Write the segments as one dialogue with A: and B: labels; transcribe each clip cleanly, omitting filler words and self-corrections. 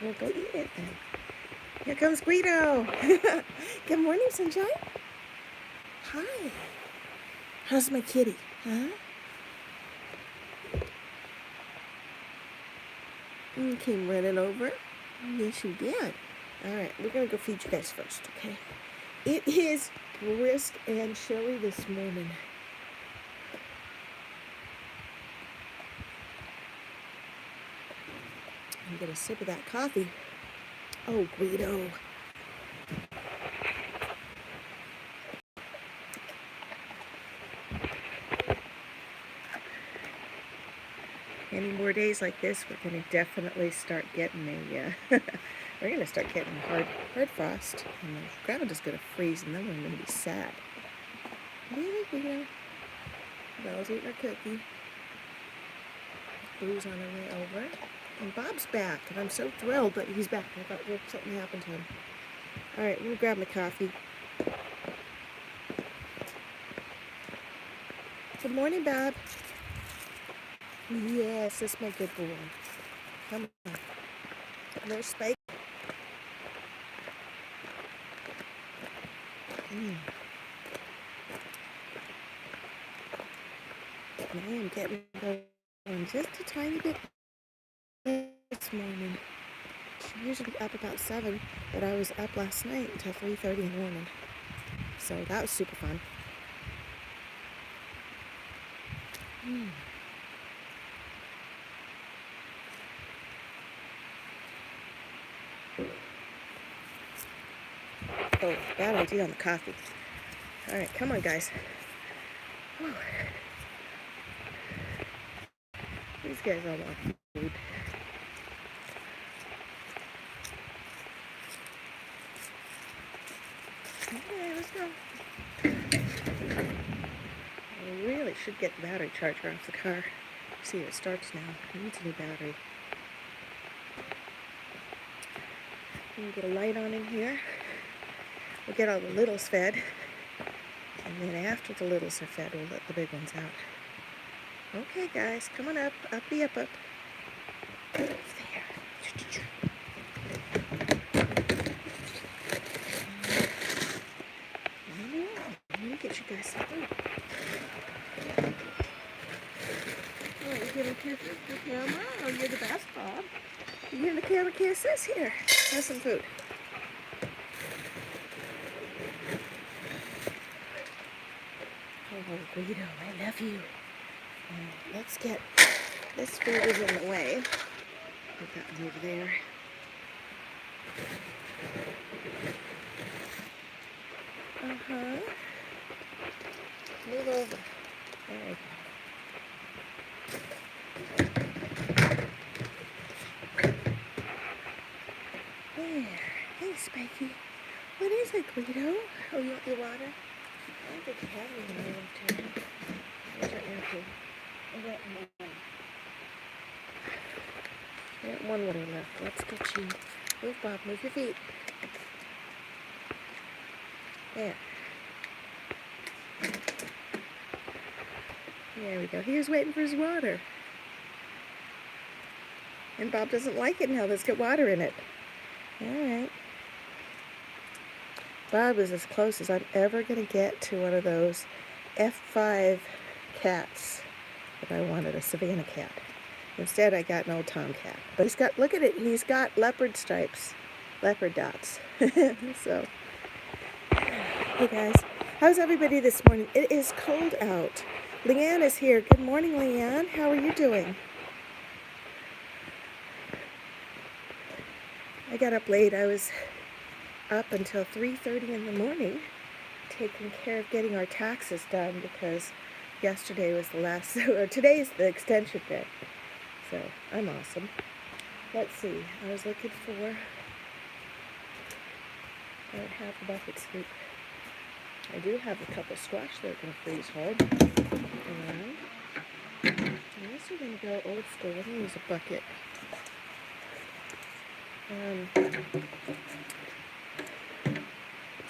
A: We'll go eat it then. Here comes Guido. Good morning, sunshine. Hi. How's my kitty? Huh? You came running over. Yes, you did. All right, we're going to go feed you guys first, okay? It is brisk and chilly this morning. I'm going to sip of that coffee. Oh, Guido. Any more days like this, we're going to definitely start getting we're going to start getting hard frost. And the ground is going to freeze, and then we're going to be sad. Really, Guido? Belle's eating her cookie. Blue's on her way over. And Bob's back, and I'm so thrilled that he's back. I thought something happened to him. All right, I'm going to grab my coffee. Good morning, Bob. Yes, that's my good boy. Come on. There's Spike. I am getting going just a tiny bit this morning. She's usually up about 7, but I was up last night until 3:30 in the morning. So that was super fun. Oh, bad idea on the coffee. All right, come on, guys. Whew. These guys all want food. Okay, let's go. I really should get the battery charger off the car. See, it starts now. It needs a new battery. We'll get a light on in here. We'll get all the littles fed. And then after the littles are fed, we'll let the big ones out. Okay, guys, come on up. Uppy up. There. Let me get you guys some food. Oh, you're giving the camera? Oh, you're the best, Bob. You're giving the camera kisses? Here, have some food. Oh, Guido, I love you. Let's get this food is in the way. Put that one over there. Move over. There we go. There. Hey, Spiky. What is it, Guido? Oh, you want your water? I don't think you have any more left here. There's your empty. I got one. I got one water left. Let's get you. Move, Bob. Move your feet. There. There we go. He was waiting for his water. And Bob doesn't like it now. Let's get water in it. All right. Bob is as close as I'm ever going to get to one of those F5 cats that I wanted, a Savannah cat. Instead, I got an old tomcat. But he's got, look at it, he's got leopard stripes, leopard dots. So, hey guys, how's everybody this morning? It is cold out. Leanne is here. Good morning, Leanne. How are you doing? I got up late. I was up until 3:30 in the morning taking care of getting our taxes done because yesterday was the last, or today is the extension day. So I'm awesome. Let's see. I was looking for, I don't have the bucket scoop. I do have a couple squash that are going to freeze hard. And unless we're going to go old school, we're going to use a bucket.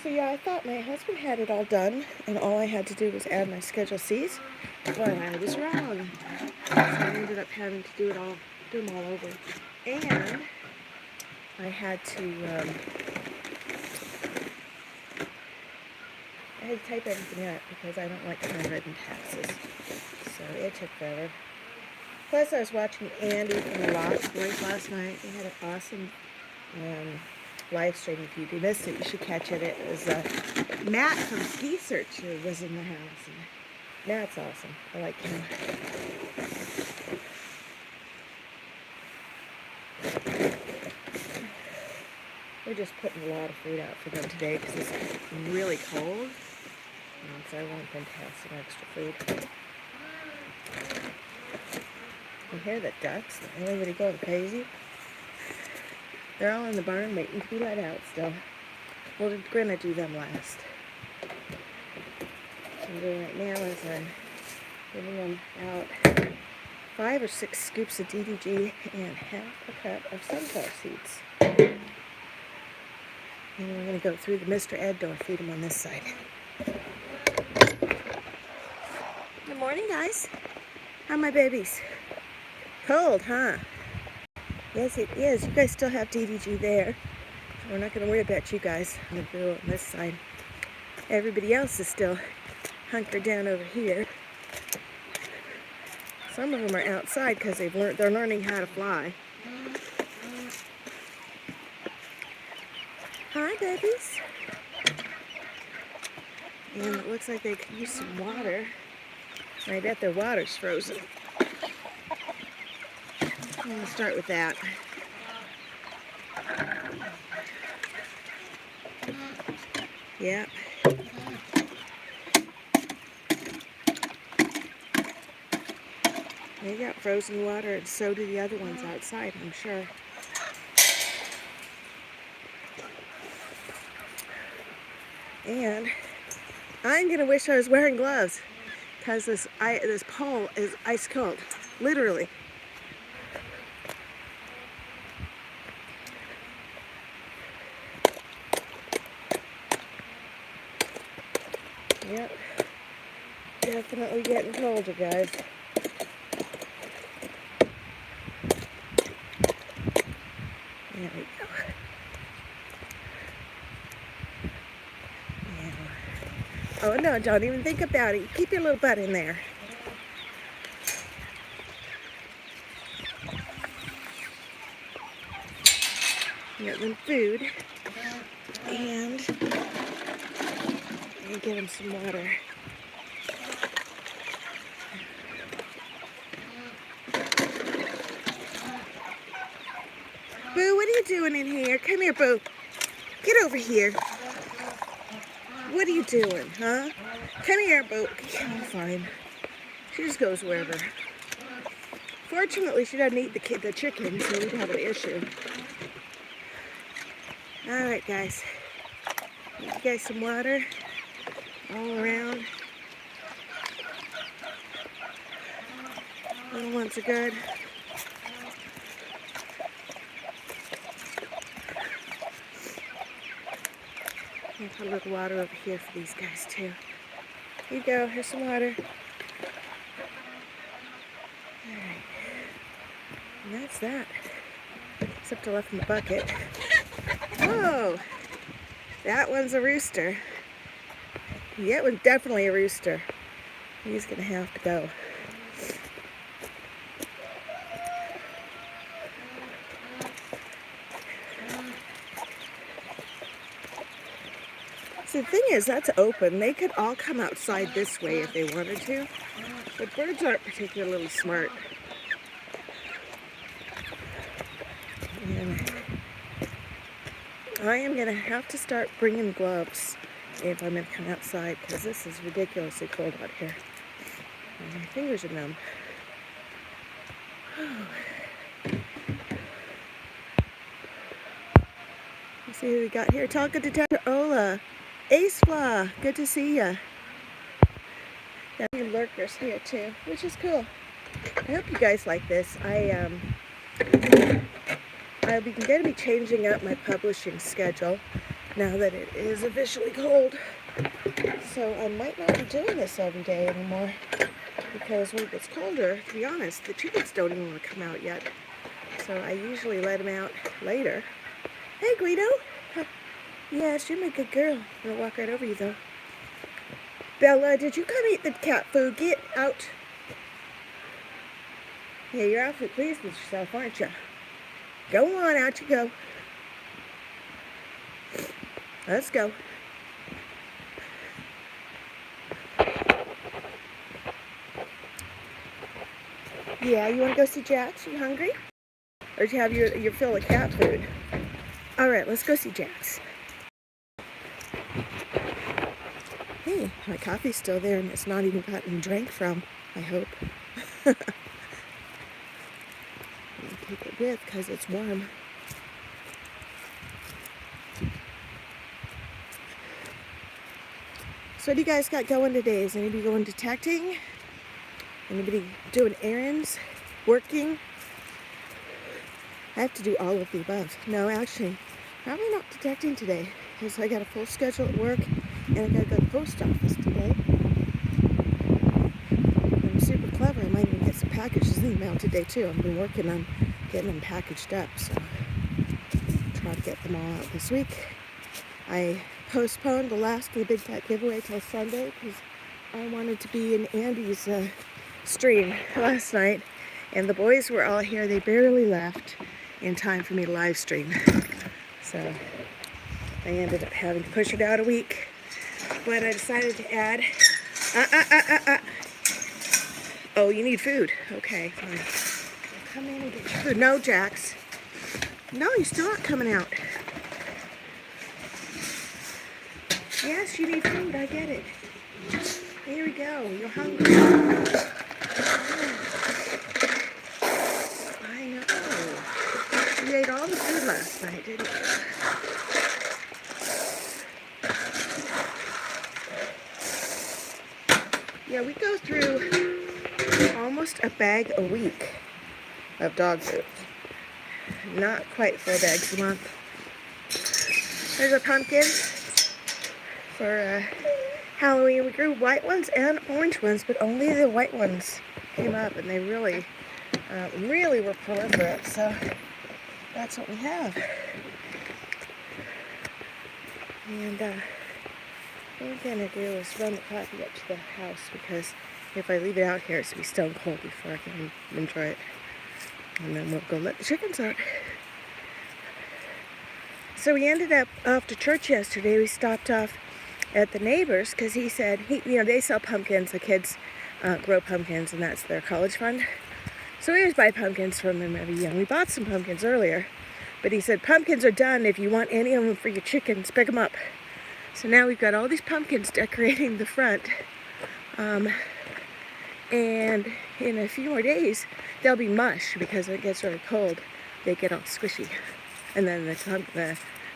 A: So yeah, I thought my husband had it all done, and all I had to do was add my Schedule C's, but I was wrong. So I ended up having to do them all over. And I had to type everything up because I don't like handwritten taxes. So it took forever. Plus, I was watching Andy from the Lost Boys last night. They had an awesome live stream. If you missed it, you should catch it. It was Matt from Ski Searcher was in the house. And Matt's awesome. I like him. We're just putting a lot of food out for them today because it's really cold. And so I want them to have some extra food. You hear the ducks? Everybody going crazy? They're all in the barn waiting to be let out still. We're going to do them last. What I'm doing right now is I'm giving them out 5 or 6 scoops of DDG and half a cup of sunflower seeds. And we're going to go through the Mr. Ed door, feed them on this side. Good morning, guys. How are my babies? Cold, huh? Yes, it is. You guys still have DDG there. So we're not going to worry about you guys. I'm going to go on this side. Everybody else is still hunkered down over here. Some of them are outside because they're learning how to fly. Hi, babies. And it looks like they could use some water. I bet their water's frozen. I'm going to start with that. Yeah. They got frozen water, and so do the other ones outside, I'm sure. And I'm going to wish I was wearing gloves because this pole is ice cold, literally. Yep, definitely getting colder, guys. There we go. Yeah. Oh no, don't even think about it. Keep your little butt in there. Get them food and get them some water. Boo, what are you doing in here? Come here, Boo. Get over here. What are you doing, huh? Come here, Boo. I'm fine. She just goes wherever. Fortunately, she doesn't eat the chicken, so we'd have an issue. All right, guys. Give you guys some water all around. Little ones are good. I'll put a little water over here for these guys too. Here you go, here's some water. Alright. And that's that. Except I left in the bucket. Whoa! That one's a rooster. That one's definitely a rooster. He's gonna have to go. The thing is, that's open. They could all come outside this way if they wanted to. But birds aren't particularly smart. And I am going to have to start bringing gloves if I'm going to come outside because this is ridiculously cold out here. And my fingers are numb. Let's see who we got here. Talking to Dr. Ola. Ace Flaw, good to see ya. Got new lurkers here too, which is cool. I hope you guys like this. I'll be going to be changing up my publishing schedule now that it is officially cold. So I might not be doing this every day anymore because when it gets colder, to be honest, the chickens don't even want to come out yet. So I usually let them out later. Hey, Guido. Yes, you're my good girl. I'm gonna walk right over you, though. Bella, did you come eat the cat food? Get out. Yeah, you're awfully pleased with yourself, aren't you? Go on, out you go. Let's go. Yeah, you want to go see Jax? You hungry? Or do you have your fill of cat food? All right, let's go see Jax. Hey, my coffee's still there and it's not even gotten drank from, I hope. Take it with because it's warm. So what do you guys got going today? Is anybody going detecting? Anybody doing errands? Working? I have to do all of the above. No, actually, probably not detecting today because I got a full schedule at work and I gotta go to the post office today. I'm super clever. I might even get some packages in the mail today too. I've been working on getting them packaged up, so try to get them all out this week. I postponed Alaska the Big Cat giveaway till Sunday because I wanted to be in Andy's stream last night, and the boys were all here. They barely left in time for me to live stream, so I ended up having to push it out a week. But I decided to add. Oh, you need food? Okay, fine. Come in and get your food. No, Jax. No, you're still not coming out. Yes, you need food. I get it. Here we go. You're hungry. I know. You ate all the food last night, didn't you? Yeah, we go through almost a bag a week of dog food. Not quite 4 bags a month. There's a pumpkin for Halloween. We grew white ones and orange ones, but only the white ones came up, and they really were proliferate, so that's what we have. And what we're gonna do is run the coffee up to the house, because if I leave it out here, it's gonna be stone cold before I can enjoy it. And then we'll go let the chickens out. So we ended up after church yesterday. We stopped off at the neighbor's because he said, they sell pumpkins. The kids grow pumpkins, and that's their college fund. So we always buy pumpkins from them every year. And we bought some pumpkins earlier, but he said, pumpkins are done. If you want any of them for your chickens, pick them up. So now we've got all these pumpkins decorating the front. And in a few more days, they'll be mush because when it gets really cold, they get all squishy. And then the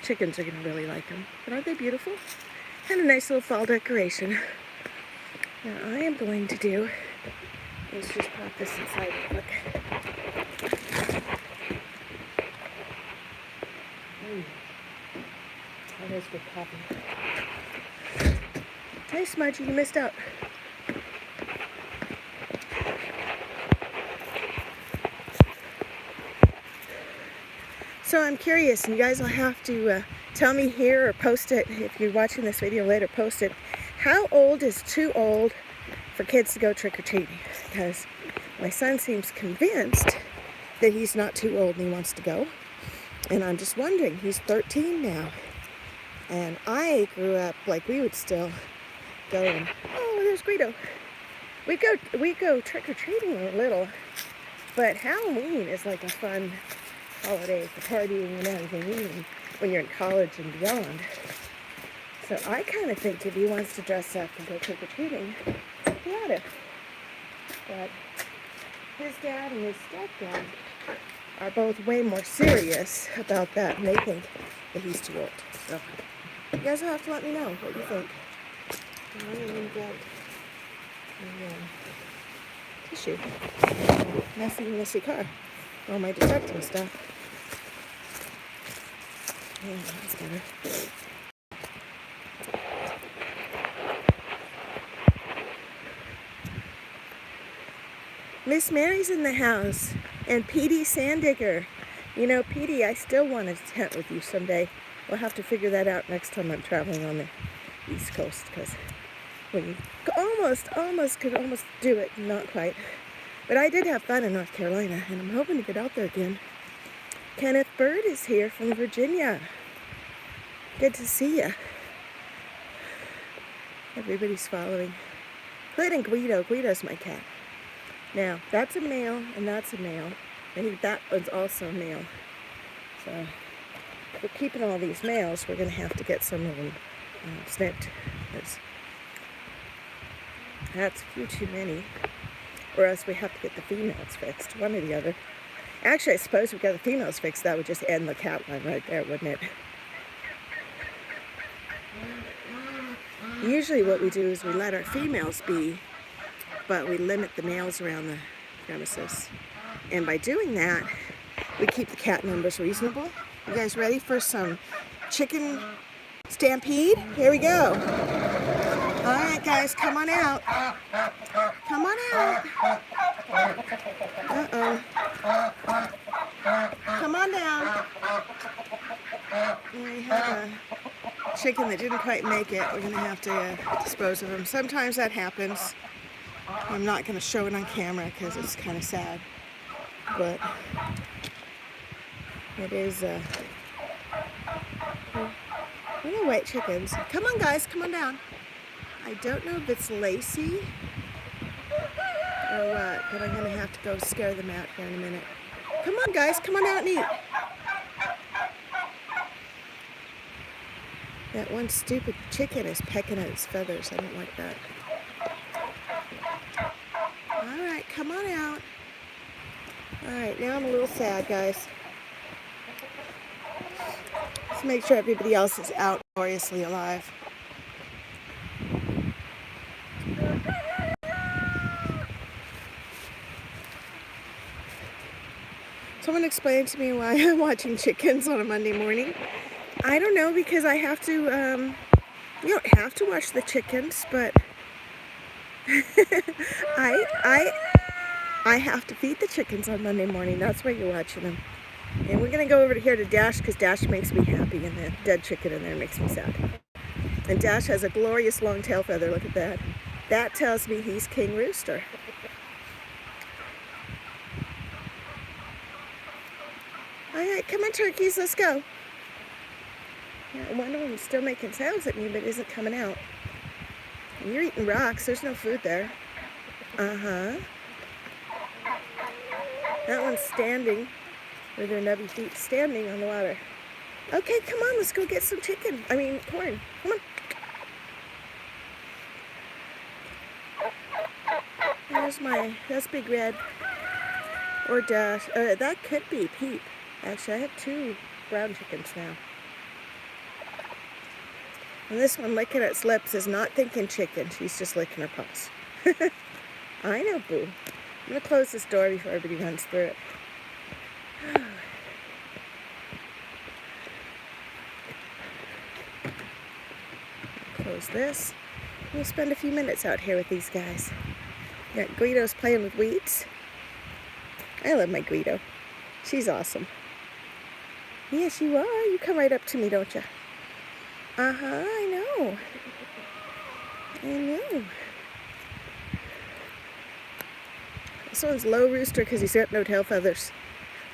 A: chickens are going to really like them. But aren't they beautiful? And a nice little fall decoration. Now I am going to do is just pop this inside real quick. That is good popping. Hey, Smudgy, you missed out. So I'm curious, and you guys will have to tell me here or post it if you're watching this video later. Post it. How old is too old for kids to go trick-or-treating? Because my son seems convinced that he's not too old and he wants to go. And I'm just wondering, he's 13 now. And I grew up like we would still go and, oh, there's Guido. We go trick-or-treating when we're little, but Halloween is like a fun holiday for partying and everything, even when you're in college and beyond. So I kind of think if he wants to dress up and go trick-or-treating, he ought to. But his dad and his stepdad are both way more serious about that, and they think that he's too old. So you guys will have to let me know what you think. I'm going to get a tissue. Messy car. All my detecting stuff. Yeah, that's better. Miss Mary's in the house, and Petey Sandigger. You know, Petey, I still want to tent with you someday. We'll have to figure that out next time I'm traveling on the East Coast, because we could almost do it, not quite. But I did have fun in North Carolina, and I'm hoping to get out there again. Kenneth Bird is here from Virginia. Good to see you. Everybody's following. Including Guido. Guido's my cat. Now, that's a male, and that's a male. And that one's also a male. So, if we're keeping all these males, we're going to have to get some of them snipped. That's a few too many. Or else we have to get the females fixed, one or the other. Actually, I suppose if we got the females fixed, that would just end the cat line right there, wouldn't it? Usually what we do is we let our females be, but we limit the males around the premises. And by doing that, we keep the cat numbers reasonable. You guys ready for some chicken stampede? Here we go. All right, guys, come on out. Come on out. Uh-oh. Come on down. We have a chicken that didn't quite make it. We're going to have to dispose of him. Sometimes that happens. I'm not going to show it on camera because it's kind of sad. But it is, little white chickens. Come on, guys, come on down. I don't know if it's Lacey or what, but I'm going to have to go scare them out here in a minute. Come on, guys, come on out and eat. That one stupid chicken is pecking at its feathers. I don't like that. All right, come on out. All right, now I'm a little sad, guys. Let's make sure everybody else is out gloriously alive. Someone explained to me why I'm watching chickens on a Monday morning. I don't know, because I have to, you don't have to watch the chickens, but I have to feed the chickens on Monday morning. That's why you're watching them. And we're going to go over here to Dash, because Dash makes me happy, and the dead chicken in there makes me sad. And Dash has a glorious long tail feather. Look at that. That tells me he's King Rooster. All right, come on, turkeys, let's go. One of them is still making sounds at me, but isn't coming out. And you're eating rocks. There's no food there. Uh-huh. That one's standing with their nubby feet standing on the water. Okay, come on, let's go get some chicken. I mean, corn. Come on. That's Big Red. Or Dash. That could be Peep. Actually, I have two brown chickens now. And this one licking its lips is not thinking chicken. She's just licking her paws. I know, boo. I'm going to close this door before everybody runs through it. Close this. We'll spend a few minutes out here with these guys. Yeah, Guido's playing with weeds. I love my Guido. She's awesome. Yes, you are. You come right up to me, don't you? Uh-huh, I know. I know. This one's low rooster because he's got no tail feathers.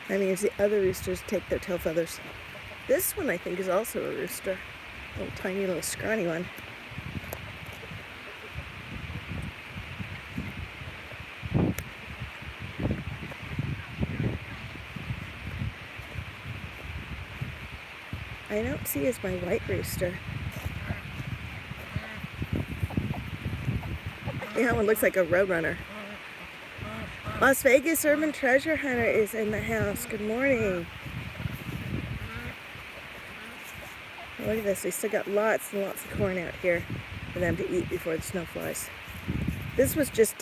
A: That means the other roosters take their tail feathers. This one, I think, is also a rooster. Little tiny, little scrawny one. I don't see as my white rooster. Yeah, that one looks like a roadrunner. Las Vegas Urban Treasure Hunter is in the house. Good morning. Look at this. They still got lots and lots of corn out here for them to eat before the snow flies. This was just,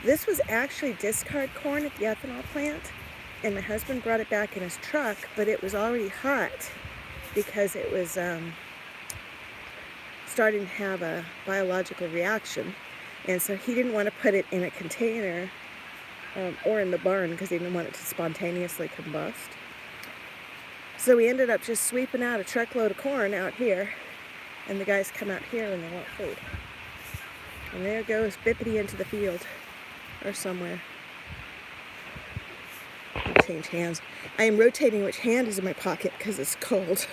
A: this was actually discard corn at the ethanol plant. And my husband brought it back in his truck, but it was already hot because it was starting to have a biological reaction. And so he didn't want to put it in a container or in the barn because he didn't want it to spontaneously combust. So we ended up just sweeping out a truckload of corn out here, and the guys come out here and they want food. And there goes Bippity into the field or somewhere. I'll change hands. I am rotating which hand is in my pocket because it's cold.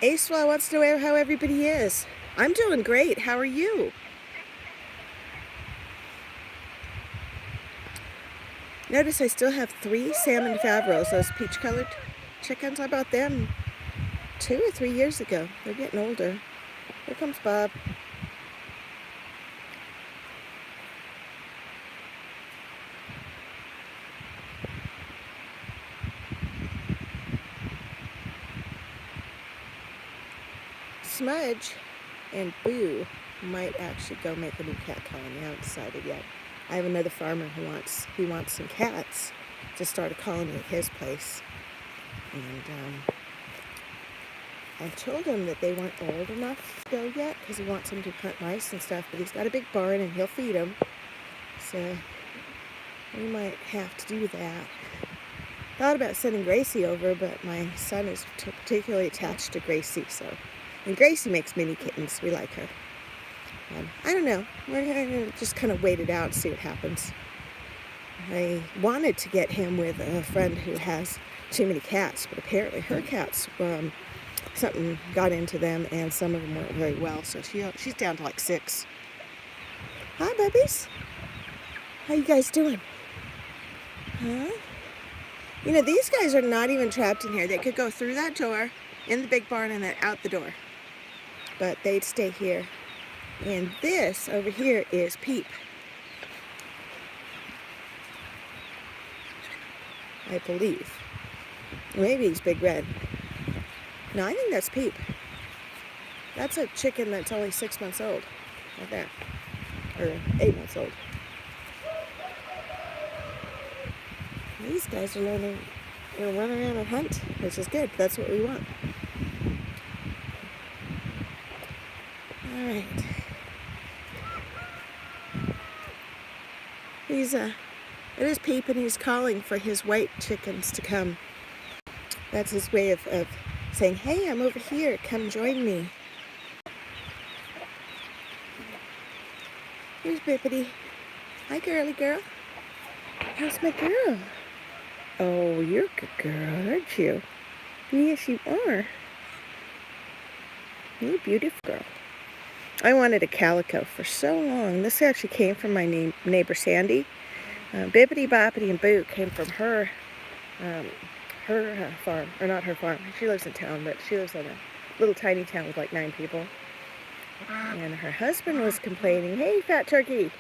A: Acewell wants to know how everybody is. I'm doing great. How are you? Notice I still have 3 salmon Favreaus, those peach-colored chickens. I bought them 2 or 3 years ago. They're getting older. Here comes Bob. Smudge and Boo might actually go make a new cat colony. I haven't decided yet. I have another farmer who wants some cats to start a colony at his place. And I told him that they weren't old enough to go yet because he wants them to hunt mice and stuff, but he's got a big barn and he'll feed them. So we might have to do that. Thought about sending Gracie over, but my son is particularly attached to Gracie, and Gracie makes mini kittens. We like her. I don't know. We're going to just kind of wait it out and see what happens. I wanted to get him with a friend who has too many cats, but apparently her cats, something got into them, and some of them weren't very well, so she's down to like 6. Hi, babies. How you guys doing? Huh? You know, these guys are not even trapped in here. They could go through that door, in the big barn, and then out the door. But they'd stay here. And this over here is Peep. I believe. Maybe he's Big Red. No, I think that's Peep. That's a chicken that's only 6 months old. Right there. Or 8 months old. These guys are learning to run around and hunt, which is good. That's what we want. All right. It is Peep, and he's calling for his white chickens to come. That's his way of saying, hey, I'm over here, come join me. Here's Bippity. Hi, girly girl. How's my girl? Oh, you're a good girl, aren't you? Yes, you are. You're a beautiful girl. I wanted a calico for so long. This actually came from my neighbor Sandy. Bippity, Boppity, and Boo came from her farm, or not her farm. She lives in town, but she lives in a little tiny town with like 9 people. And her husband was complaining, hey, fat turkey.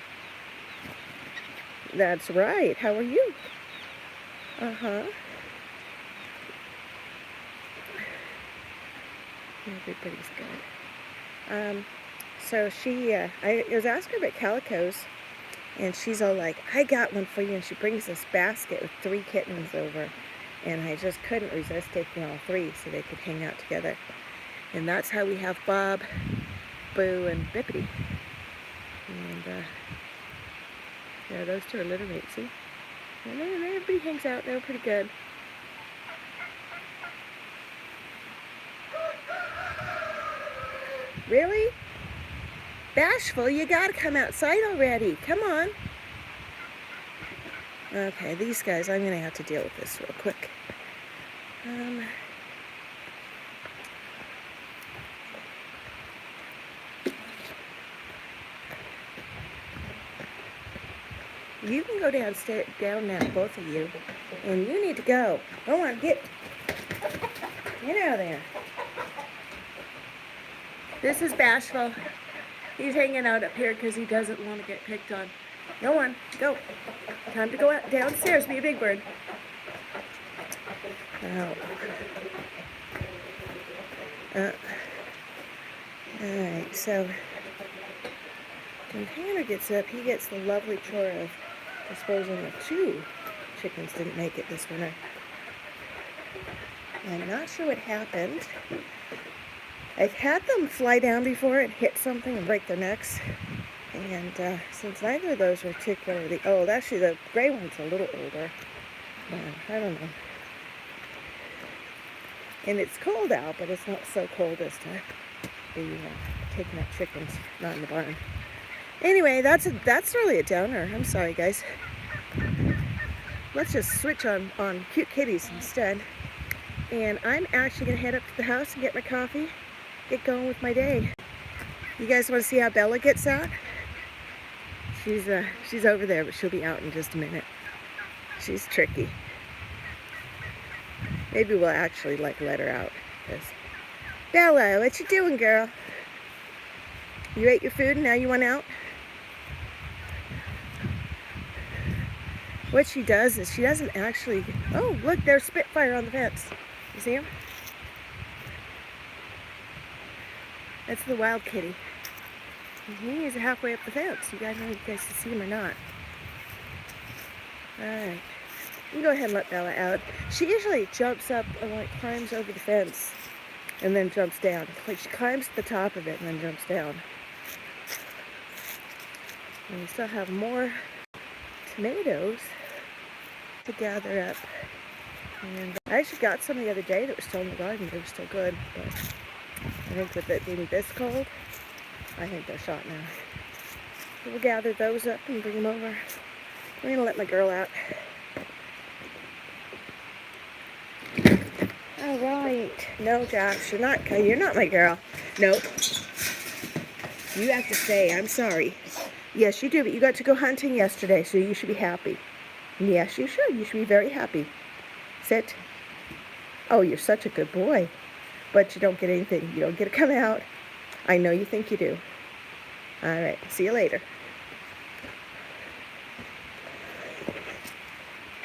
A: That's right. How are you? Uh-huh. Everybody's good. So I was asking her about calicos, and she's all like, I got one for you, and she brings this basket with 3 kittens over, and I just couldn't resist taking all 3 so they could hang out together. And that's how we have Bob, Boo, and Bippity. And yeah, those 2 are litter mates, see? And then everybody hangs out. They're pretty good. Really? Bashful, you gotta come outside already. Come on. Okay, these guys, I'm gonna have to deal with this real quick. You can go down now, both of you, and you need to go. Go on, get out of there. This is Bashful. He's hanging out up here because he doesn't want to get picked on. Go on, go. Time to go out downstairs, be a big bird. Alright, so when Tanner gets up, he gets the lovely chore of disposing of 2 chickens didn't make it this winter. I'm not sure what happened. I've had them fly down before and hit something and break their necks. And since neither of those are particularly old, actually the gray one's a little older. I don't know. And it's cold out, but it's not so cold as to be taking out chickens, not in the barn. Anyway, that's really a downer. I'm sorry, guys. Let's just switch on cute kitties instead. And I'm actually going to head up to the house and get my coffee, get going with my day. You guys want to see how Bella gets out? She's over there, but she'll be out in just a minute. She's tricky. Maybe we'll actually let her out. Bella, what you doing, girl? You ate your food and now you want out? What she does is she doesn't actually... Oh, look, there's Spitfire on the fence. You see him? That's the wild kitty. And he's halfway up the fence. You guys know if you guys can see him or not. Alright. You can go ahead and let Bella out. She usually jumps up and like climbs over the fence and then jumps down. Like she climbs to the top of it and then jumps down. And we still have more tomatoes to gather up. And I actually got some the other day that were still in the garden. They were still good, but I think with it being this cold, I think they're shot now. So we'll gather those up and bring them over. I'm gonna let my girl out. All right. No, Josh, you're not my girl. Nope. You have to stay. I'm sorry. Yes, you do, but you got to go hunting yesterday, so you should be happy. Yes, you should. You should be very happy. Sit. Oh, you're such a good boy. But you don't get anything. You don't get to come out. I know you think you do. All right. See you later.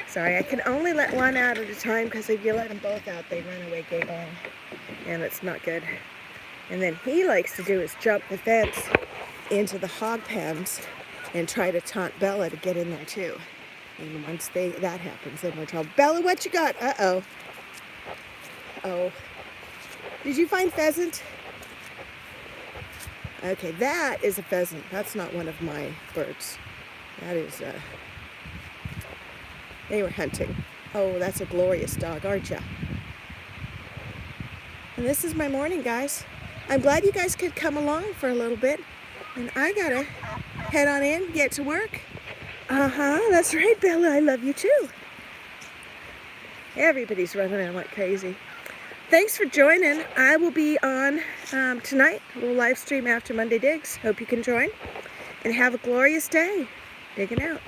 A: Sorry, I can only let one out at a time because if you let them both out, they run away giggling. And it's not good. And then he likes to do is jump the fence into the hog pens and try to taunt Bella to get in there too. And once that happens, then we're trouble. Bella, what you got? Uh-oh. Oh. Did you find pheasant? Okay, that is a pheasant. That's not one of my birds. That is, they were hunting. Oh, that's a glorious dog, aren't you? And this is my morning, guys. I'm glad you guys could come along for a little bit. And I gotta head on in, get to work. That's right, Bella, I love you too. Everybody's running around like crazy. Thanks for joining. I will be on tonight. We'll live stream after Monday Digs. Hope you can join. And have a glorious day. Digging out.